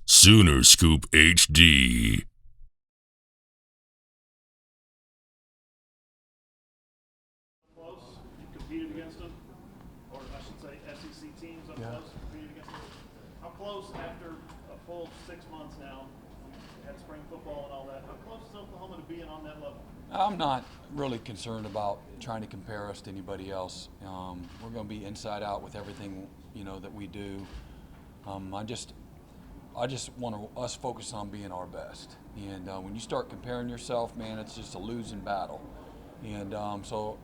Sooner Scoop HD. Close, you competed against them, or I should say SEC teams up close, you competed against them. How close, after a full 6 months now, we had spring football and all that, how close is Oklahoma to being on that level? I'm not really concerned about trying to compare us to anybody else. We're going to be inside out with everything that we do. I just want us focus on being our best. And when you start comparing yourself, man, it's just a losing battle. And so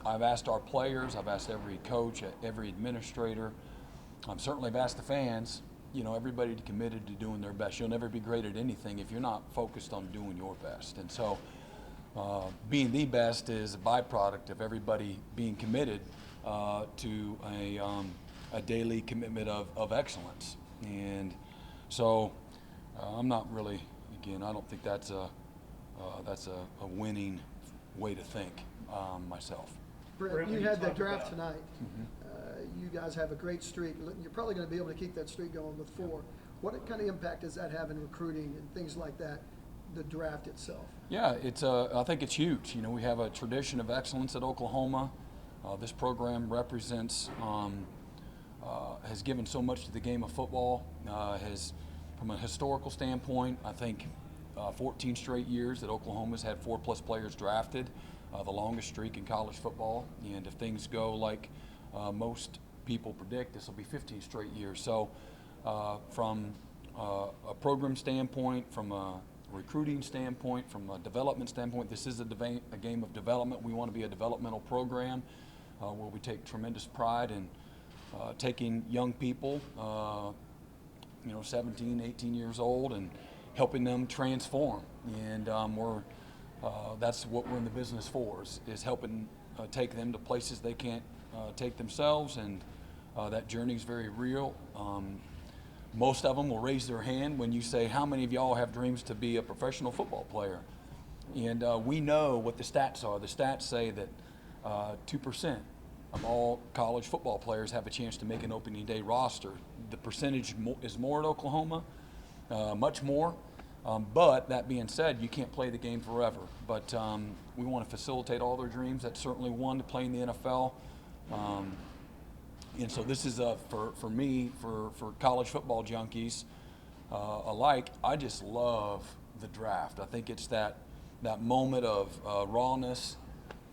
I've asked our players, I've asked every coach, every administrator, certainly I've asked the fans. Everybody committed to doing their best. You'll never be great at anything if you're not focused on doing your best. And so being the best is a byproduct of everybody being committed to a daily commitment of excellence. And so I'm not really, again, I don't think that's a winning way to think myself. Brent, you had that draft tonight. You guys have a great streak. You're probably going to be able to keep that streak going with 4. What kind of impact does that have in recruiting and things like that, the draft itself? Yeah, I think it's huge. We have a tradition of excellence at Oklahoma. This program represents, has given so much to the game of football. From a historical standpoint, I think 14 straight years that Oklahoma's had 4+ players drafted, the longest streak in college football. And if things go like most people predict, this will be 15 straight years. So from a program standpoint, from a recruiting standpoint, from a development standpoint, this is a game of development. We want to be a developmental program where we take tremendous pride in taking young people, 17, 18 years old, and helping them transform. And that's what we're in the business for, is helping take them to places they can't take themselves, and that journey is very real. Most of them will raise their hand when you say, how many of y'all have dreams to be a professional football player? And we know what the stats are. The stats say that 2% of all college football players have a chance to make an opening day roster. The percentage is more at Oklahoma, much more. But that being said, you can't play the game forever. But we want to facilitate all their dreams. That's certainly one, to play in the NFL. And so this is for me, for college football junkies alike. I just love the draft. I think it's that moment of rawness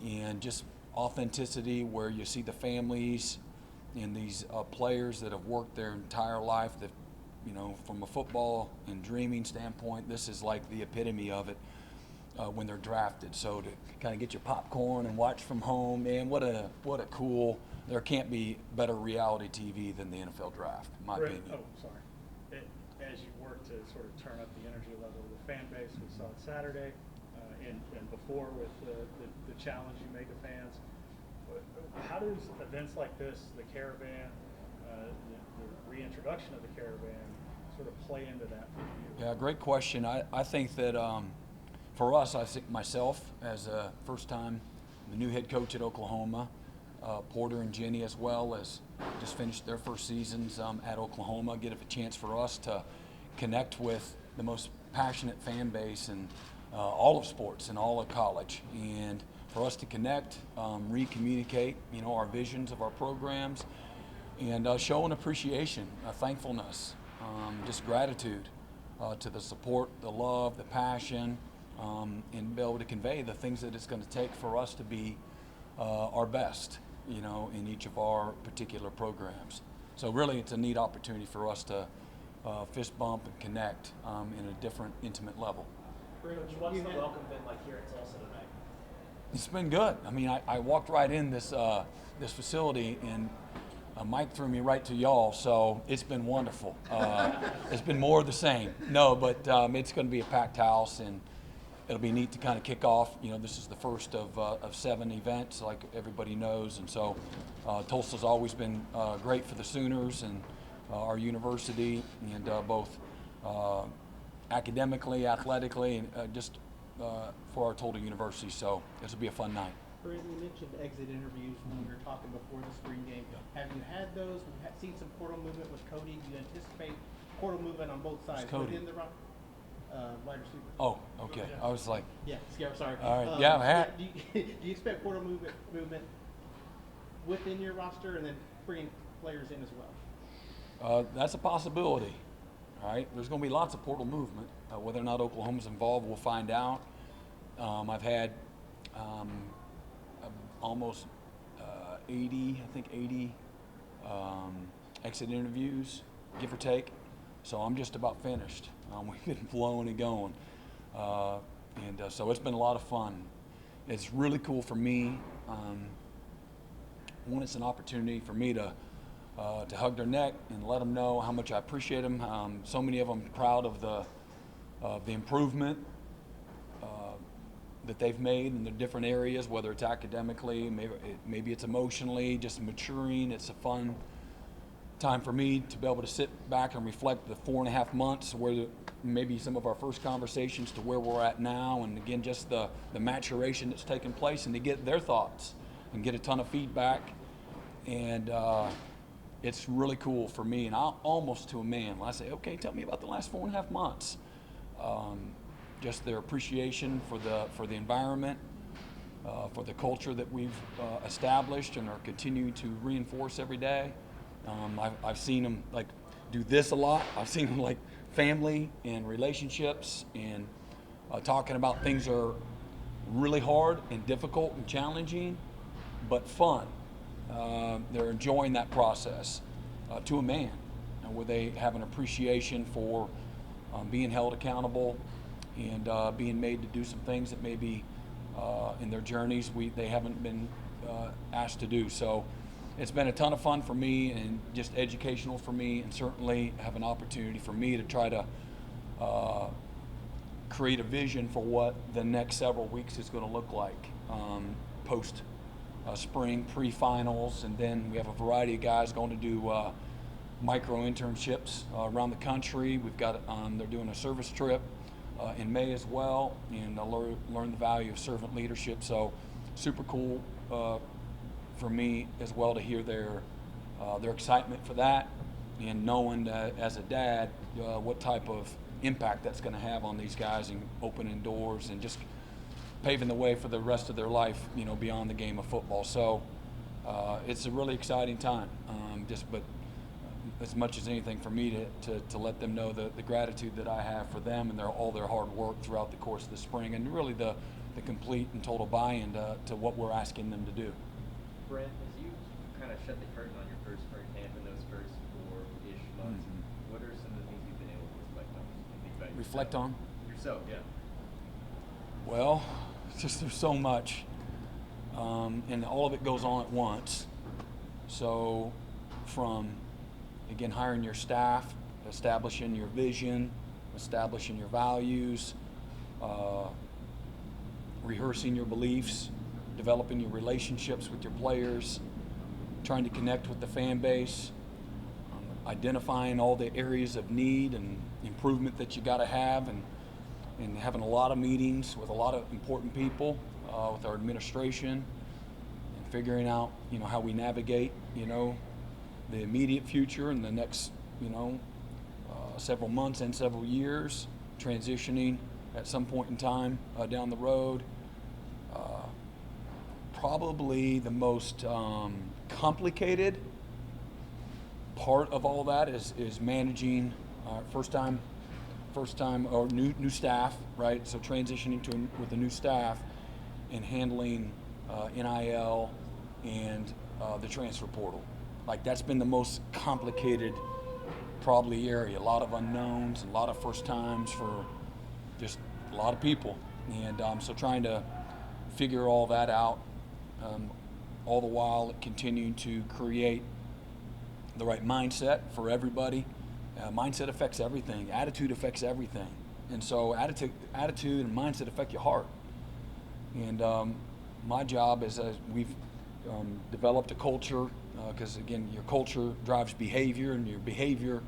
and just authenticity, where you see the families and these players that have worked their entire life. That from a football and dreaming standpoint, this is like the epitome of it when they're drafted. So to kind of get your popcorn and watch from home, man, what a cool. There can't be better reality TV than the NFL draft, in my opinion. Oh, sorry. As you work to sort of turn up the energy level of the fan base, we saw it Saturday and before with the challenge you make of fans. How does events like this, the Caravan, the reintroduction of the Caravan, sort of play into that for you? Yeah, great question. I think that for us, I think myself as a first-time, the new head coach at Oklahoma, Porter and Jenny as well, as just finished their first seasons at Oklahoma, get a chance for us to connect with the most passionate fan base in all of sports and all of college, and for us to connect, re-communicate, our visions of our programs, and show an appreciation, a thankfulness, just gratitude to the support, the love, the passion, and be able to convey the things that it's going to take for us to be our best, in each of our particular programs. So really, it's a neat opportunity for us to fist bump and connect in a different, intimate level. What's the welcome been like here at Tulsa tonight? It's been good. I mean, I walked right in this facility, and Mike threw me right to y'all, so it's been wonderful. It's been more of the same. No, but it's going to be a packed house, and it'll be neat to kind of kick off. This is the first of 7 events, like everybody knows, and so Tulsa's always been great for the Sooners and our university, and both academically, athletically, and just for our total university. So this will be a fun night. Brent, you mentioned exit interviews when we were talking before the spring game. Have you had those? We've seen some portal movement with Cody. Do you anticipate a portal movement on both sides Cody. within the wide receiver. Oh, okay. I was like, Yeah, sorry. All right, yeah, do you expect portal movement within your roster and then bringing players in as well? that's a possibility. All right, there's going to be lots of portal movement. Whether or not Oklahoma's involved, we'll find out. I've had almost 80 exit interviews, give or take. So I'm just about finished. We've been flowing and going. So it's been a lot of fun. It's really cool for me. One, it's an opportunity for me to hug their neck and let them know how much I appreciate them. So many of them proud of the improvement that they've made in the different areas, whether it's academically, maybe it's emotionally, just maturing. It's a fun time for me to be able to sit back and reflect the 4.5 months where maybe some of our first conversations to where we're at now, and again, just the maturation that's taken place, and to get their thoughts and get a ton of feedback. And it's really cool for me, and almost to a man when I say, okay, tell me about the last 4.5 months. Just their appreciation for the environment, for the culture that we've established and are continuing to reinforce every day. I've seen them like do this a lot. I've seen them like family and relationships and talking about things that are really hard and difficult and challenging, but fun. They're enjoying that process to a man, where they have an appreciation for being held accountable and being made to do some things that maybe in their journeys they haven't been asked to do. So it's been a ton of fun for me and just educational for me, and certainly have an opportunity for me to try to create a vision for what the next several weeks is going to look like post spring, pre-finals, and then we have a variety of guys going to do micro internships around the country. We've got they're doing a service trip in May as well, and learn the value of servant leadership. So super cool for me as well to hear their excitement for that, and knowing that as a dad what type of impact that's going to have on these guys, and opening doors and just paving the way for the rest of their life, beyond the game of football. So it's a really exciting time. But as much as anything, for me to let them know the gratitude that I have for them and all their hard work throughout the course of the spring, and really the complete and total buy-in to what we're asking them to do. Brent, as you kind of shut the curtain on your first spring camp in those first 4-ish months, what are some of the things you've been able to reflect on and think about Reflect on? yourself? Yeah. Well, there's so much, and all of it goes on at once. So from, again, hiring your staff, establishing your vision, establishing your values, rehearsing your beliefs, developing your relationships with your players, trying to connect with the fan base, identifying all the areas of need and improvement that you got to have, and having a lot of meetings with a lot of important people, with our administration, and figuring out, how we navigate, the immediate future and the next, several months and several years, transitioning at some point in time down the road. Probably the most complicated part of all that is managing first time or new staff, right? So transitioning with the new staff and handling NIL and the transfer portal. Like, that's been the most complicated probably area. A lot of unknowns, a lot of first times for just a lot of people. And so trying to figure all that out, all the while continuing to create the right mindset for everybody. Mindset affects everything. Attitude affects everything. And so attitude and mindset affect your heart. And my job is, we've developed a culture, because again, your culture drives behavior, and your behavior,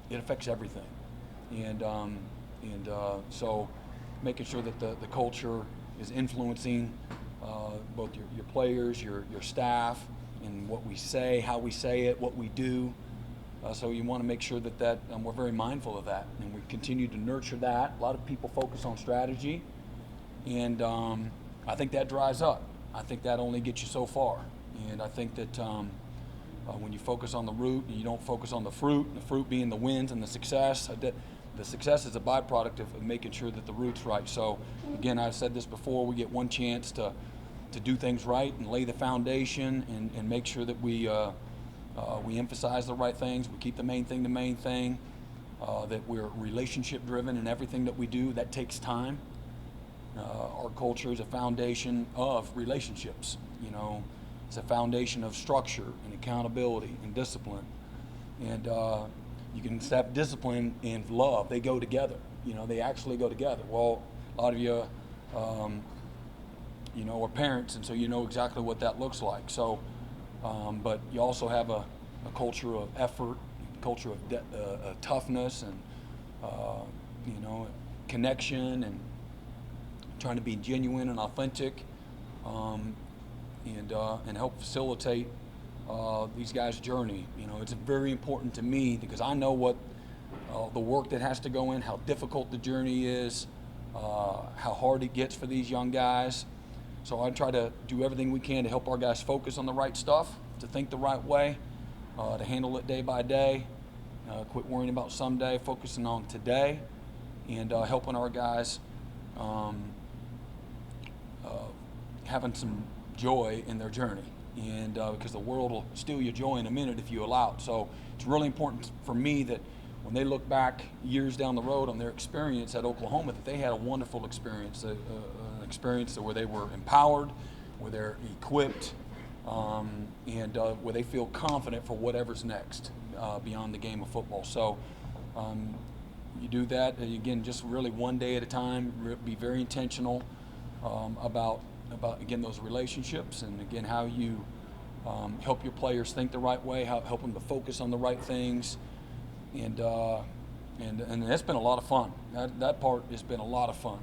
it affects everything. And so making sure that the culture is influencing both your players, your staff, and what we say, how we say it, what we do, So you want to make sure that we're very mindful of that, and we continue to nurture that. A lot of people focus on strategy, and I think that dries up. I think that only gets you so far, and I think that when you focus on the root and you don't focus on the fruit being the wins and the success, the success is a byproduct of making sure that the root's right. So again, I've said this before, we get one chance to do things right and lay the foundation and make sure that we emphasize the right things, we keep the main thing, that we're relationship driven in everything that we do. That takes time. Our culture is a foundation of relationships. It's a foundation of structure and accountability and discipline. And you can have discipline and love. They go together. They actually go together. Well, a lot of you, are parents, and so you know exactly what that looks like. So, but you also have a culture of effort, a culture of toughness, and connection, and trying to be genuine and authentic, and help facilitate these guys' journey. It's very important to me because I know what the work that has to go in, how difficult the journey is, how hard it gets for these young guys. So I try to do everything we can to help our guys focus on the right stuff, to think the right way, to handle it day by day, quit worrying about someday, focusing on today, and helping our guys having some joy in their journey. And because the world will steal your joy in a minute if you allow it. So it's really important for me that when they look back years down the road on their experience at Oklahoma, that they had a wonderful experience, an experience where they were empowered, where they're equipped, and where they feel confident for whatever's next beyond the game of football. So you do that, again, just really one day at a time, be very intentional about again, those relationships, and again, how you help your players think the right way, help them to focus on the right things, and that's been a lot of fun. That part has been a lot of fun,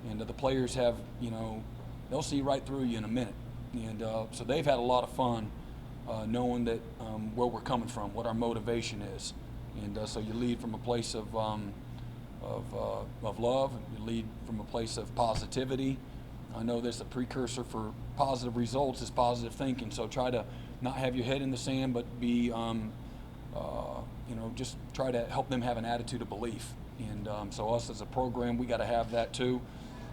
and the players have, they'll see right through you in a minute, and so they've had a lot of fun knowing that where we're coming from, what our motivation is, and so you lead from a place of love, and you lead from a place of positivity. I know there's a precursor for positive results is positive thinking. So try to not have your head in the sand, but be, just try to help them have an attitude of belief. And so us as a program, we got to have that too,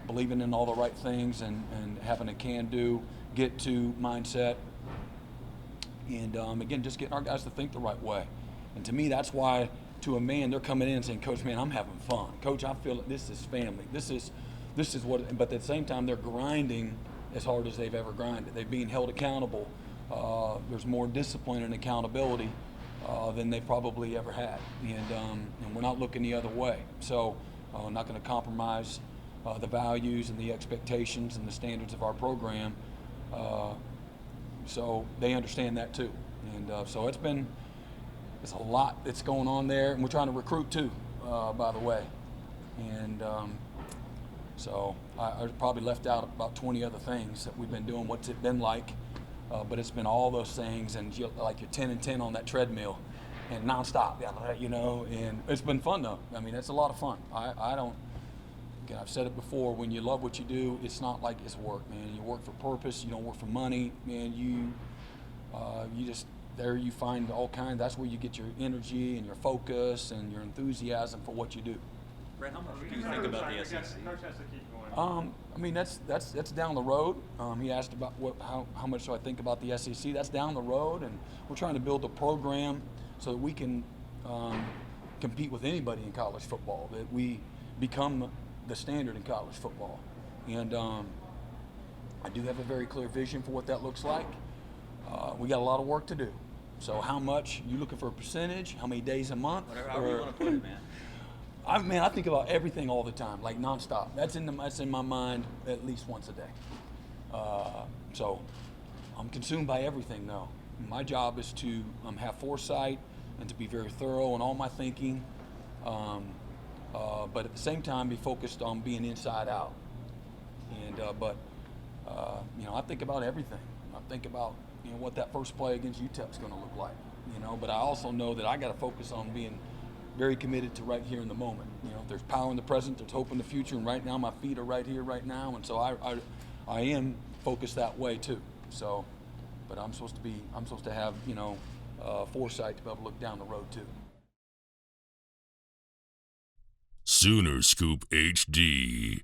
believing in all the right things and having a can-do, get-to mindset. And again, just getting our guys to think the right way. And to me, that's why, to a man, they're coming in and saying, "Coach, man, I'm having fun. Coach, I feel like this is family. This is what," but at the same time, they're grinding as hard as they've ever grinded. They're being held accountable. There's more discipline and accountability than they probably ever had. And we're not looking the other way. So we're not going to compromise the values and the expectations and the standards of our program. So they understand that too. And so it's a lot that's going on there. And we're trying to recruit too, by the way. And so I probably left out about 20 other things that we've been doing. What's it been like? But it's been all those things, and like you're 10 and 10 on that treadmill, and nonstop, And it's been fun though. I mean, it's a lot of fun. Again, I've said it before. When you love what you do, it's not like it's work, man. You work for purpose. You don't work for money, man. You just there. You find all kinds. That's where you get your energy and your focus and your enthusiasm for what you do. Brent, how much do you think about the SEC? I mean, that's down the road. He asked about how much do I think about the SEC. That's down the road, and we're trying to build a program so that we can compete with anybody in college football, that we become the standard in college football. And I do have a very clear vision for what that looks like. We got a lot of work to do. So how much, you looking for a percentage, how many days a month? Whatever you want to put it, man. I think about everything all the time, like nonstop. That's in my mind at least once a day. So I'm consumed by everything, though. My job is to have foresight and to be very thorough in all my thinking, but at the same time be focused on being inside out. And I think about everything. I think about what that first play against UTEP's going to look like. But I also know that I got to focus on being very committed to right here in the moment. If there's power in the present, there's hope in the future, and right now my feet are right here, right now, and so I am focused that way too. So, but I'm supposed to have foresight to be able to look down the road too. Sooner Scoop HD.